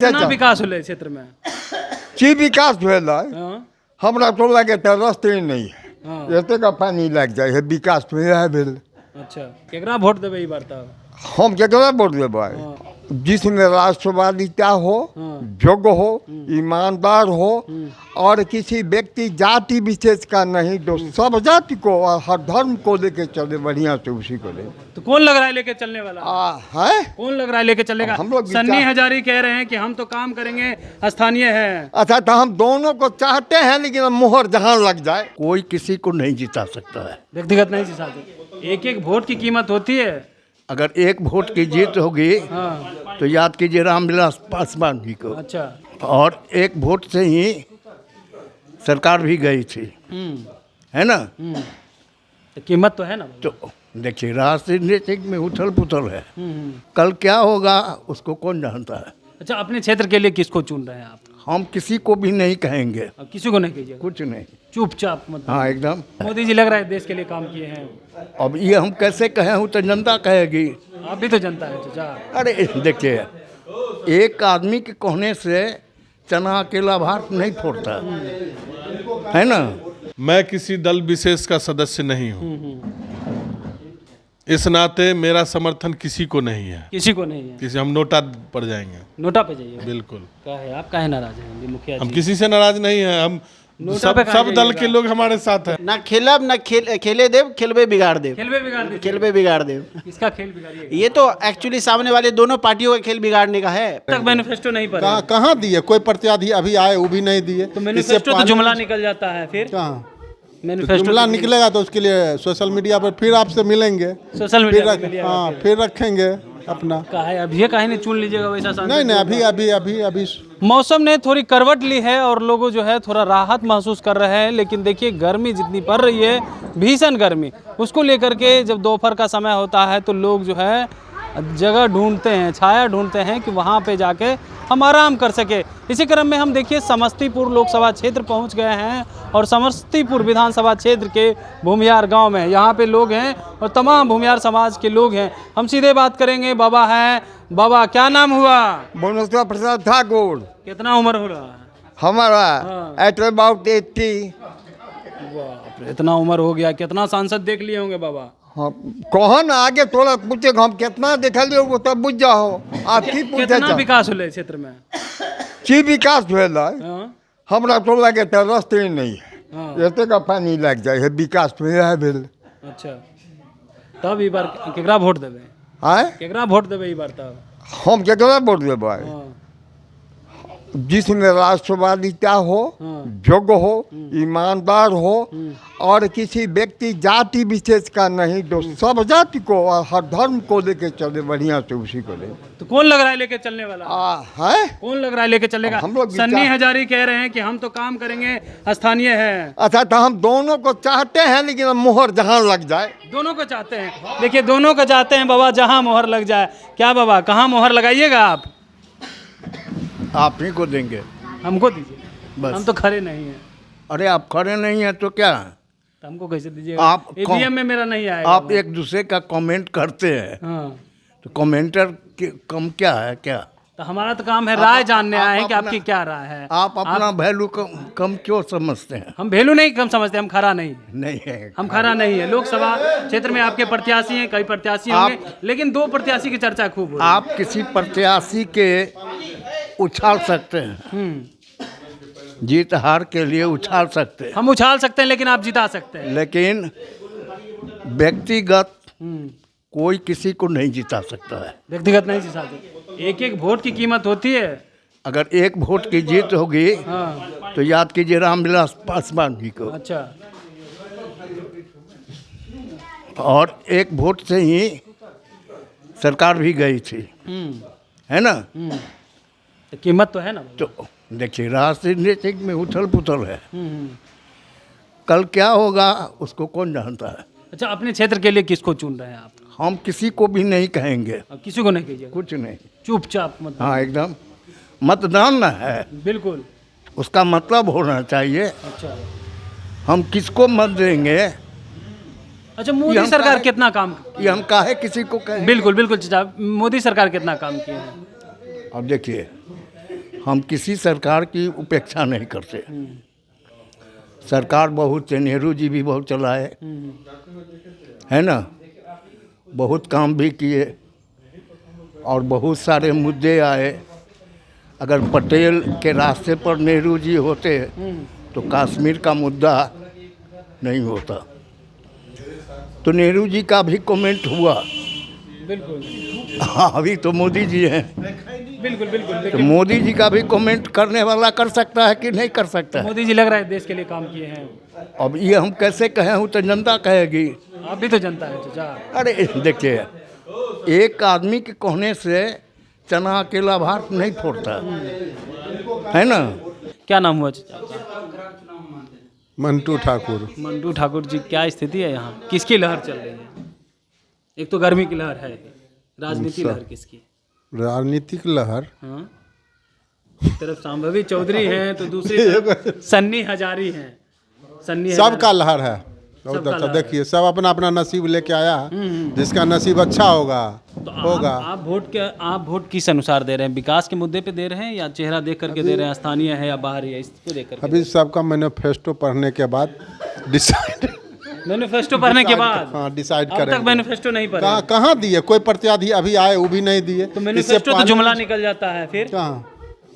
केतना विकास होले क्षेत्र में? की विकास भेल है हाँ हमरा तो लगे तो रस्ते नहीं है हाँ। एते का पानी लग जाए है विकास तो यह भेल। अच्छा केकरा वोट देबे ई बार तब? हम केकरा वोट देबै? हाँ जिसमें राष्ट्रवादिता हो, हाँ। योग्य हो, ईमानदार हो और किसी व्यक्ति जाति विशेष का नहीं, जो सब जाति को और हर धर्म को लेके चले बढ़िया से उसी को ले। तो कौन लग रहा है लेके चलने वाला? है कौन लग रहा है लेके चलेगा? हम लोग सन्नी हजारी कह रहे हैं कि हम तो काम करेंगे, स्थानीय है। अच्छा तो हम दोनों को चाहते हैं लेकिन मोहर जहाँ लग जाए। कोई किसी को नहीं जिता सकता है। व्यक्तिगत नहीं जिता सकते, एक एक वोट की कीमत होती है। अगर एक वोट की जीत होगी हाँ तो याद कीजिए रामविलास पासवान जी को, अच्छा। और एक वोट से ही सरकार भी गई थी, है ना। तो कीमत तो है ना। तो देखिए राजनीतिक में उथल पुथल है, हम्म। कल क्या होगा उसको कौन जानता है। अच्छा अपने क्षेत्र के लिए किसको चुन रहे हैं आप? हम किसी को भी नहीं कहेंगे, अब किसी को नहीं कीजिए, कुछ नहीं। चुपचाप मतलब। हाँ एकदम। मोदी जी लग रहा है देश के लिए काम किए हैं। अब ये हम कैसे कहें, हूँ तो जनता कहेगी। आप भी तो जनता है चाचा। अरे देखिए एक आदमी के कहने से चना अकेला भात नहीं फोड़ता है ना। मैं किसी दल विशेष का सदस्य नहीं हूँ, इस नाते मेरा समर्थन किसी को नहीं है। किसी को नहीं है। किसी हम नोटा पर जाएंगे। नोटा पे जाइए। बिल्कुल। क्या है आप काहे नाराज हैं ये मुखिया हम जी? किसी से नाराज नहीं है, हम नोटा सब पे कहाँ सब दल जाइएगा? के लोग हमारे साथ हैं। ना खेलब ना खेले देव, खेलबे बिगाड़ देव। खेल में बिगाड़ दीजिए। खेल में बिगाड़ देव। किसका खेल बिगाड़िए? ये तो एक्चुअली सामने वाले दोनों पार्टियों का खेल बिगाड़ने का है। तक मैनिफेस्टो नहीं पढ़ा। कहाँ दिए? कोई प्रत्याशी अभी आए वो भी नहीं दिए। तो मैनिफेस्टो तो जुमला निकल जाता है फिर। कहाँ मैनिफेस्टो जुमला निकलेगा तो उसके लिए सोशल मीडिया पर फिर आपसे मिलेंगे, सोशल फिर मीडिया पे मिलिएगा हाँ फिर। फिर रखेंगे अपना। कहा है अभी काहे नहीं चुन लीजिएगा वैसा सांसद? नहीं नहीं अभी अभी अभी अभी मौसम ने थोड़ी करवट ली है और लोग जो है थोड़ा राहत महसूस कर रहे हैं, लेकिन देखिए गर्मी जितनी पड़ रही है, भीषण गर्मी, उसको लेकर के जब दोपहर का समय होता है तो लोग जो है जगह ढूंढते हैं, छाया ढूंढते हैं कि वहाँ पे जाके हम आराम कर सके। इसी क्रम में हम देखिए समस्तीपुर लोकसभा क्षेत्र पहुँच गए हैं और समस्तीपुर विधानसभा क्षेत्र के भूमियार गांव में यहाँ पे लोग हैं और तमाम भूमियार समाज के लोग हैं। हम सीधे बात करेंगे। बाबा हैं। बाबा क्या नाम हुआ? बनस्वा प्रसाद ठाकुर। कितना उम्र हो रहा है? हमारा हाँ। At about 80। बाप रे, इतना उम्र हो गया, कितना सांसद देख लिए होंगे बाबा? हाँ कहो ना आगे थोड़ा पूछे हम कितना देखलिए वो तब बुझ जाओ। आप की पूछे कितना विकास होले क्षेत्र में? की विकास भेल है हाँ हमरा तो लगे तो रस्ते नहीं है हाँ। एते का पानी लग जाए है विकास तो यह भेल। अच्छा तब ई बार केकरा वोट देबे? आय केकरा वोट देबे ई बार तब? हम केकरा वोट देबै? हाँ जिसमें राष्ट्रवादिता हो, हाँ। योग्य हो, ईमानदार हो और किसी व्यक्ति जाति विशेष का नहीं, जो सब जाति को और हर धर्म को लेके चले बढ़िया से उसी को ले। तो कौन लग रहा है लेके चलने वाला? है कौन लग रहा है लेके चलेगा? हम लोग सन्नी हजारी कह रहे हैं कि हम तो काम करेंगे, स्थानीय है। अच्छा तो हम दोनों को चाहते हैं लेकिन मोहर जहाँ लग जाए। दोनों को चाहते हैं, देखिए दोनों को चाहते हैं बाबा, जहां मोहर लग जाए। क्या बाबा कहाँ मोहर लगाइएगा आप? आप ही को देंगे। हमको दीजिए, बस। हम तो खड़े नहीं हैं। अरे आप खड़े नहीं हैं तो क्या, तो हमको कैसे दीजिएगा? आप ईवीएम में मेरा नहीं आएगा। आप एक दूसरे का कमेंट करते हैं हाँ तो कमेंटर के कम क्या है क्या? तो हमारा तो काम है राय जानने आए हैं कि अपना- आपकी क्या राय है। आप अपना वैल्यू कम क्यों समझते हैं? हम वैल्यू नहीं कम समझते, हम खरा नहीं है। नहीं है। हम खरा नहीं है। लोकसभा क्षेत्र में आपके प्रत्याशी हैं, कई प्रत्याशी होंगे, लेकिन दो प्रत्याशी की चर्चा खूब हो रही है। आप किसी प्रत्याशी के उछाल सकते हैं, जीत हार के लिए उछाल सकते हैं, हम उछाल सकते हैं लेकिन आप जिता सकते हैं। लेकिन व्यक्तिगत कोई किसी को नहीं जिता सकता है। व्यक्तिगत नहीं जिता सकते, एक एक वोट की कीमत होती है। अगर एक वोट की जीत होगी हाँ तो याद कीजिए रामविलास पासवान जी को, अच्छा। और एक वोट से ही सरकार भी गई थी, है ना। तो कीमत तो है ना। तो देखिए राजनीतिक में उथल पुथल है, कल क्या होगा उसको कौन जानता है। अच्छा अपने क्षेत्र के लिए किसको चुन रहे हैं आप? हम किसी को भी नहीं कहेंगे, अब किसी को नहीं कीजिए, कुछ नहीं। चुपचाप मतलब। हाँ एकदम। मतदान न है, बिल्कुल। उसका मतलब होना चाहिए। अच्छा हम किसको मत देंगे अच्छा मोदी सरकार कितना काम? ये हम काहे किसी को कहें। बिल्कुल बिल्कुल चाचा, मोदी सरकार कितना काम किए हैं? अब देखिए हम किसी सरकार की उपेक्षा नहीं करते। सरकार बहुत थे, नेहरू जी भी बहुत चलाए, है ना, बहुत काम भी किए और बहुत सारे मुद्दे आए। अगर पटेल के रास्ते पर नेहरू जी होते तो कश्मीर का मुद्दा नहीं होता। तो नेहरू जी का भी कमेंट हुआ। बिल्कुल हाँ, अभी तो मोदी जी हैं, बिल्कुल बिल्कुल। तो मोदी जी का भी कमेंट करने वाला कर सकता है कि नहीं कर सकता है। मोदी जी लग रहा है देश के लिए काम किए हैं। अब ये हम कैसे कहें, हूँ तो जनता कहेगी। आप भी तो जनता है चाचा। अरे देखिए, एक आदमी के कहने से चना अकेला भात नहीं फोड़ता, है ना। क्या नाम हुआ चाचा? मंटू ठाकुर। मंटू ठाकुर जी, क्या स्थिति है यहाँ? किसकी लहर चल रही है? एक तो गर्मी की लहर है, राजनीति लहर किसकी? राजनीतिक लहर। हाँ, एक तरफ संभवी चौधरी हैं तो दूसरी तरफ सन्नी हजारी हैं। सन्नी सबका लहर है। सबका लहर देखिए, सब अपना अपना नसीब लेके आया है। जिसका नसीब अच्छा होगा तो होगा। आप वोट किस अनुसार दे रहे हैं? विकास के मुद्दे पे दे रहे हैं या चेहरा देख करके दे रहे हैं? स्थानीय है या बाहरी है, इसको देख करके? अभी सबका मैनिफेस्टो पढ़ने के बाद डिसाइड। मैनिफेस्टो पढ़ने के बाद? हाँ, डिसाइड अब करेंगे। तक मैनिफेस्टो नहीं पढ़ा? कहाँ दिए? कोई प्रत्याशी अभी आए वो भी नहीं दिए। तो मैनिफेस्टो तो जुमला निकल जाता है फिर। कहाँ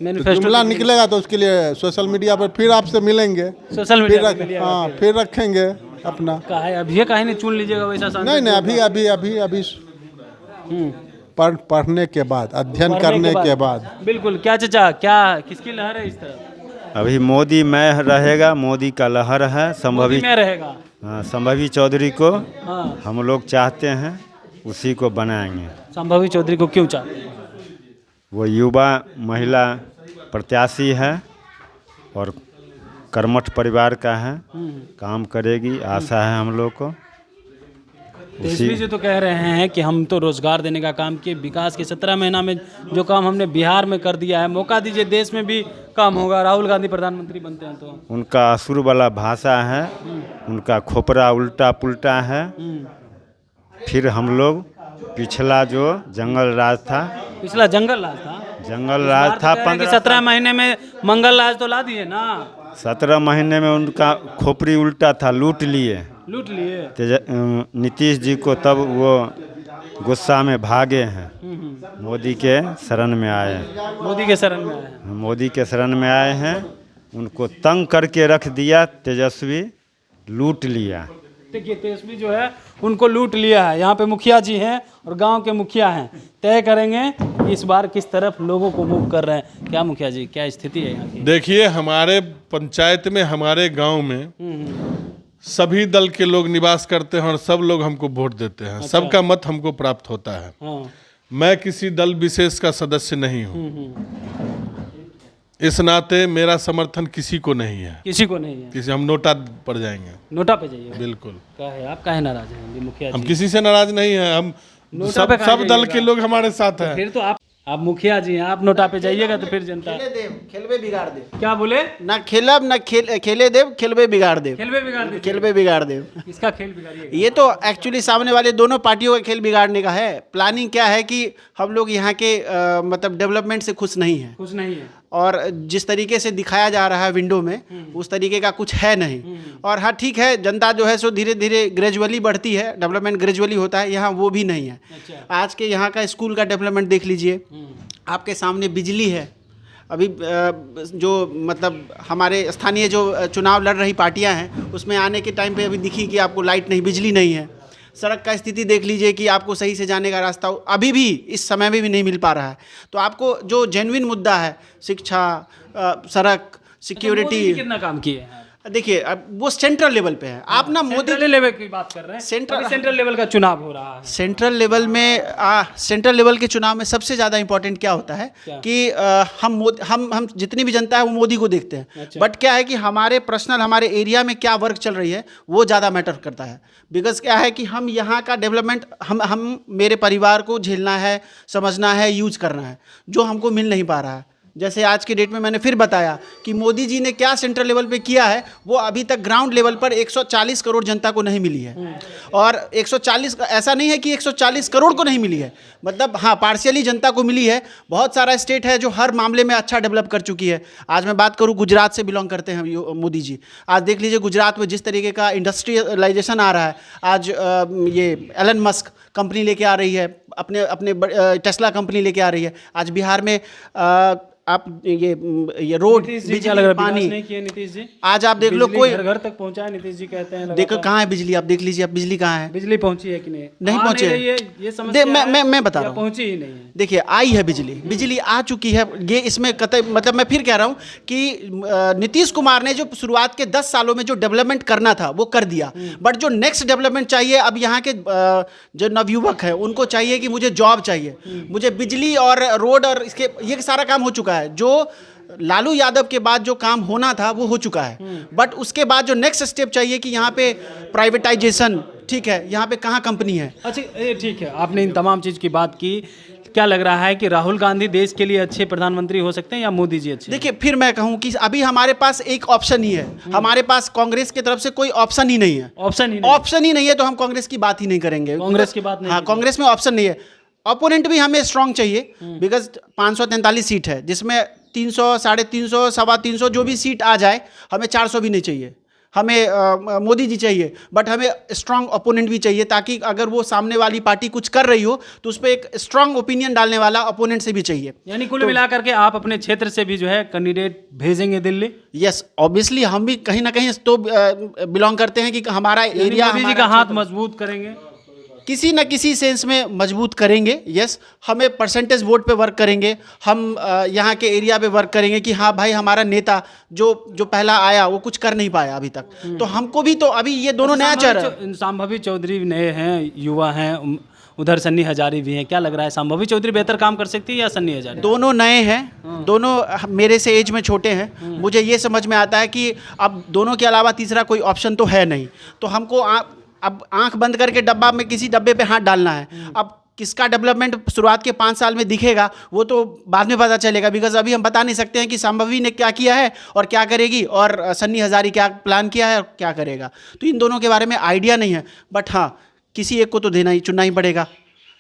मैनिफेस्टो जुमला निकलेगा तो उसके लिए सोशल मीडिया पर फिर आपसे मिलेंगे। सोशल मीडिया पे मिलिएगा हाँ, फिर। फिर रखेंगे अपना। कहा है अभी काहे नहीं चुन लीजिएगा वैसा सांसद? नहीं, अभी पढ़ने के बाद, अध्ययन करने के बाद। बिल्कुल। क्या चाचा, क्या किसकी लहर है इस तरफ? अभी मोदी में रहेगा, मोदी का लहर है। संभवी में रहेगा। हाँ, संभवी चौधरी को हाँ, हम लोग चाहते हैं, उसी को बनाएंगे। संभवी चौधरी को क्यों चाहते हैं? वो युवा महिला प्रत्याशी है और कर्मठ परिवार का है, काम करेगी, आशा है हम लोग को। तेजस्वी जी तो कह रहे हैं कि हम तो रोजगार देने का काम किए, विकास के 17 महीना में जो काम हमने बिहार में कर दिया है, मौका दीजिए देश में भी काम होगा। राहुल गांधी प्रधानमंत्री बनते हैं तो। उनका असुर वाला भाषा है, उनका खोपरा उल्टा पुल्टा है। फिर हम लोग पिछला जो जंगल राज था, पिछला जंगल राज था, जंगल राज था 17 महीने में मंगल राज तो ला दिए ना। 17 महीने में उनका खोपड़ी उल्टा था, लूट लिए नीतीश जी को। तब वो गुस्सा में भागे हैं, मोदी के शरण में आए हैं। मोदी के शरण में आए हैं। मोदी के शरण में आए हैं, उनको तंग करके रख दिया। तेजस्वी लूट लिया। देखिए, तेजस्वी जो है उनको लूट लिया है। यहाँ पे मुखिया जी हैं और गांव के मुखिया हैं, तय करेंगे कि इस बार किस तरफ लोगों को मूव कर रहे हैं। क्या मुखिया जी, क्या स्थिति है यहाँ की? देखिए, हमारे पंचायत में, हमारे गांव में सभी दल के लोग निवास करते हैं और सब लोग हमको वोट देते हैं। सबका मत हमको प्राप्त होता है। हाँ। मैं किसी दल विशेष का सदस्य नहीं हूँ। इस नाते मेरा समर्थन किसी को नहीं है। किसी को नहीं है? किसी हम नोटा पड़ जाएंगे। नोटा पे जाइए। बिल्कुल। क्या है, आप काहे नाराज हैं मुखिया जी? हम किसी से नाराज नहीं हैं। हम नोटा पे सब दल के लोग हमारे साथ हैं। फिर तो आप मुखिया जी हैं, आप नोटा पे जाइएगा तो फिर जनता। खेले देव खेलबे बिगाड़ दे। क्या बोले? ना खेलब ना खेले देव, खेलबे बिगाड़ दे। खेलवे बिगाड़ दीजिए। खेलबे बिगाड़ दे। इसका खेल बिगाड़िएगा। ये तो एक्चुअली सामने वाले दोनों पार्टियों का खेल बिगाड़ने का है। प्लानिंग क्या है कि हम लोग यहाँ के मतलब डेवलपमेंट से खुश नहीं हैं, कुछ नहीं है। और जिस तरीके से दिखाया जा रहा है विंडो में, उस तरीके का कुछ है नहीं। और हाँ, ठीक है, जनता जो है सो धीरे धीरे ग्रेजुअली बढ़ती है, डेवलपमेंट ग्रेजुअली होता है। यहाँ वो भी नहीं है। आज के यहाँ का स्कूल का डेवलपमेंट देख लीजिए, आपके सामने बिजली है। अभी जो मतलब हमारे स्थानीय जो चुनाव लड़ रही पार्टियां हैं, उसमें आने के टाइम पे अभी दिखी कि आपको लाइट नहीं, बिजली नहीं है। सड़क का स्थिति देख लीजिए कि आपको सही से जाने का रास्ता अभी भी इस समय में भी नहीं मिल पा रहा है। तो आपको जो जेन्युइन मुद्दा है, शिक्षा, सड़क, सिक्योरिटी, कितना काम किए हैं? देखिए, अब वो सेंट्रल लेवल पे है। आप ना मोदी सेंट्रल लेवल की बात कर रहे हैं। सेंट्रल लेवल का चुनाव हो रहा है। सेंट्रल लेवल में सेंट्रल लेवल के चुनाव में सबसे ज़्यादा इंपॉर्टेंट क्या होता है कि हम जितनी भी जनता है वो मोदी को देखते हैं। अच्छा। बट क्या है कि हमारे पर्सनल, हमारे एरिया में क्या वर्क चल रही है वो ज़्यादा मैटर करता है। बिकॉज क्या है कि हम यहाँ का डेवलपमेंट हम मेरे परिवार को झेलना है, समझना है, यूज करना है, जो हमको मिल नहीं पा रहा है। जैसे आज के डेट में मैंने फिर बताया कि मोदी जी ने क्या सेंट्रल लेवल पे किया है, वो अभी तक ग्राउंड लेवल पर 140 करोड़ जनता को नहीं मिली है। और 140 ऐसा नहीं है कि 140 करोड़ को नहीं मिली है, मतलब हाँ पार्शियली जनता को मिली है। बहुत सारा स्टेट है जो हर मामले में अच्छा डेवलप कर चुकी है। आज मैं बात करूँ, गुजरात से बिलोंग करते हैं मोदी जी। आज देख लीजिए गुजरात में जिस तरीके का इंडस्ट्रियलाइजेशन आ रहा है, आज ये एलन मस्क कंपनी लेके आ रही है, अपने टेस्ला कंपनी लेके आ रही है। आज बिहार में आप ये रोड, बिजली, पानी नहीं किए नीतीश जी। आज आप देख लो, कोई घर घर तक पहुंचा है नीतीश जी, कहते हैं। देखो कहाँ है बिजली, आप देख लीजिए, अब बिजली कहाँ है? बिजली पहुंची है कि नहीं? नहीं पहुंची है। ये समस्या मैं बता रहा हूँ, पहुंची ही नहीं है। देखिए आई है बिजली आ चुकी है। ये इसमें कतई मतलब मैं फिर कह रहा हूँ कि नीतीश कुमार ने जो शुरुआत के 10 सालों में जो डेवलपमेंट करना था वो कर दिया, बट जो नेक्स्ट डेवलपमेंट चाहिए अब यहाँ के जो नवयुवक हैं उनको चाहिए कि मुझे जॉब चाहिए, मुझे बिजली और रोड और इसके ये सारा काम हो चुका है। जो लालू यादव के बाद जो काम होना था वो हो चुका है, बट उसके बाद जो नेक्स्ट स्टेप चाहिए कि यहाँ पे प्राइवेटाइजेशन, ठीक है, यहाँ पे कहाँ कंपनी है। अच्छा ठीक है, आपने इन तमाम चीज़ की बात की। क्या लग रहा है कि राहुल गांधी देश के लिए अच्छे प्रधानमंत्री हो सकते हैं या मोदी जी अच्छे? देखिए फिर मैं कहूँ कि अभी हमारे पास एक ऑप्शन ही है, हमारे पास कांग्रेस की तरफ से कोई ऑप्शन ही नहीं है। ऑप्शन ही नहीं है तो हम कांग्रेस की बात ही नहीं करेंगे। कांग्रेस की बात नहीं, हाँ, कांग्रेस में ऑप्शन नहीं है। अपोनेंट भी हमें स्ट्रांग चाहिए, बिकॉज 543 सीट है, जिसमें 300, 350, 325 जो भी सीट आ जाए, हमें 400 भी नहीं चाहिए। हमें मोदी जी चाहिए, बट हमें स्ट्रांग ओपोनेंट भी चाहिए, ताकि अगर वो सामने वाली पार्टी कुछ कर रही हो तो उस पर एक स्ट्रांग ओपिनियन डालने वाला ओपोनेंट से भी चाहिए। यानी कुल मिलाकर के आप अपने क्षेत्र से भी जो है कैंडिडेट भेजेंगे दिल्ली? यस, ऑब्वियसली हम भी कहीं ना कहीं तो बिलोंग करते हैं कि हमारा एरिया, मोदी जी का हाथ मजबूत करेंगे, किसी न किसी सेंस में मजबूत करेंगे। यस, हमें परसेंटेज वोट पे वर्क करेंगे, हम यहाँ के एरिया पे वर्क करेंगे कि हाँ भाई हमारा नेता जो पहला आया वो कुछ कर नहीं पाया अभी तक, तो हमको भी तो अभी ये दोनों नया चेहरा। संभवी चौधरी नए हैं, युवा हैं, उधर सन्नी हजारी भी हैं। क्या लग रहा है, संभवी चौधरी बेहतर काम कर सकती है या सन्नी हजारी? दोनों नए हैं, दोनों मेरे से एज में छोटे हैं। मुझे ये समझ में आता है कि अब दोनों के अलावा तीसरा कोई ऑप्शन तो है नहीं, तो हमको अब आंख बंद करके डब्बा में किसी डब्बे पे हाथ डालना है। अब किसका डेवलपमेंट शुरुआत के 5 साल में दिखेगा वो तो बाद में पता चलेगा, बिकॉज अभी हम बता नहीं सकते हैं कि संभवी ने क्या किया है और क्या करेगी, और सन्नी हजारी क्या प्लान किया है और क्या करेगा। तो इन दोनों के बारे में आइडिया नहीं है, बट हाँ किसी एक को तो चुनना ही पड़ेगा।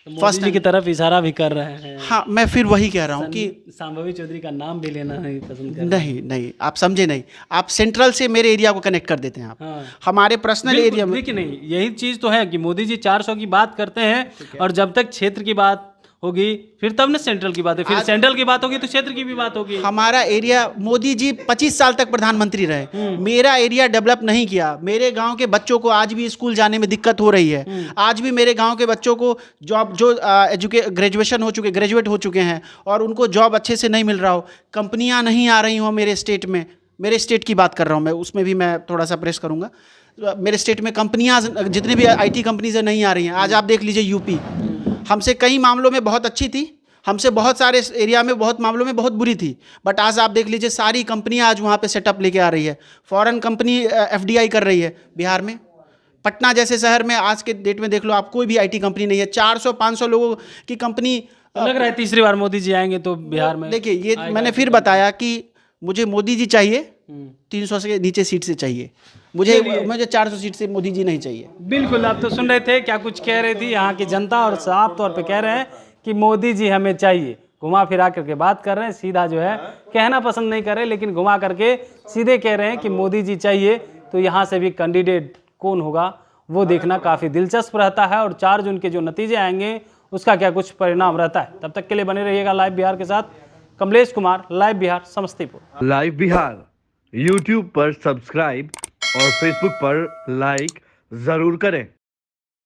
फर्स्ट की तरफ इशारा भी कर रहे हैं। हाँ, मैं फिर वही कह रहा हूँ कि संभवी चौधरी का नाम भी लेना नहीं पसंद कर। नहीं, आप समझे नहीं, आप सेंट्रल से मेरे एरिया को कनेक्ट कर देते हैं आप। हाँ। हमारे पर्सनल एरिया में देखिए नहीं, यही चीज़ तो है कि मोदी जी 400 की बात करते हैं और जब तक क्षेत्र की बात होगी फिर तब ना सेंट्रल की बात है, फिर सेंट्रल की बात होगी तो क्षेत्र की भी बात होगी। हमारा एरिया, मोदी जी 25 साल तक प्रधानमंत्री रहे, मेरा एरिया डेवलप नहीं किया। मेरे गांव के बच्चों को आज भी स्कूल जाने में दिक्कत हो रही है। आज भी मेरे गांव के बच्चों को जॉब, जो ग्रेजुएट हो चुके हैं और उनको जॉब अच्छे से नहीं मिल रहा हो, कंपनियां नहीं आ रही हो मेरे स्टेट में। मेरे स्टेट की बात कर रहा हूँ मैं, उसमें भी मैं थोड़ा सा प्रेस करूँगा। मेरे स्टेट में कंपनियाँ, जितनी भी IT कंपनीज नहीं आ रही हैं। आज आप देख लीजिए यूपी हमसे कई मामलों में बहुत अच्छी थी, हमसे बहुत सारे एरिया में बहुत मामलों में बहुत बुरी थी, बट आज आप देख लीजिए सारी कंपनियां आज वहाँ पे सेटअप लेके आ रही है। फॉरेन कंपनी FDI कर रही है बिहार में। पटना जैसे शहर में आज के डेट में देख लो आप, कोई भी IT कंपनी नहीं है। 400-500 लोगों की कंपनी। लग रहा है तीसरी बार मोदी जी आएंगे तो बिहार में। देखिए ये मैंने फिर बताया कि मुझे मोदी जी चाहिए, 300 से नीचे सीट से चाहिए मुझे 400 सीट से मोदी जी नहीं चाहिए। बिल्कुल, आप तो सुन रहे थे क्या कुछ कह रही थी यहाँ की जनता, और साफ तौर पे कह रहे हैं कि मोदी जी हमें चाहिए। घुमा फिरा करके बात कर रहे हैं, सीधा जो है कहना पसंद नहीं कर रहे, लेकिन घुमा करके सीधे कह रहे हैं कि मोदी जी चाहिए। तो यहाँ से भी कैंडिडेट कौन होगा वो देखना काफ़ी दिलचस्प रहता है, और 4 जून के जो नतीजे आएंगे उसका क्या कुछ परिणाम रहता है। तब तक के लिए बने रहिएगा लाइव बिहार के साथ। Kamlesh Kumar, live Bihar, Samastipur. Live Bihar YouTube पर सब्सक्राइब और फेसबुक पर लाइक ज़रूर करें।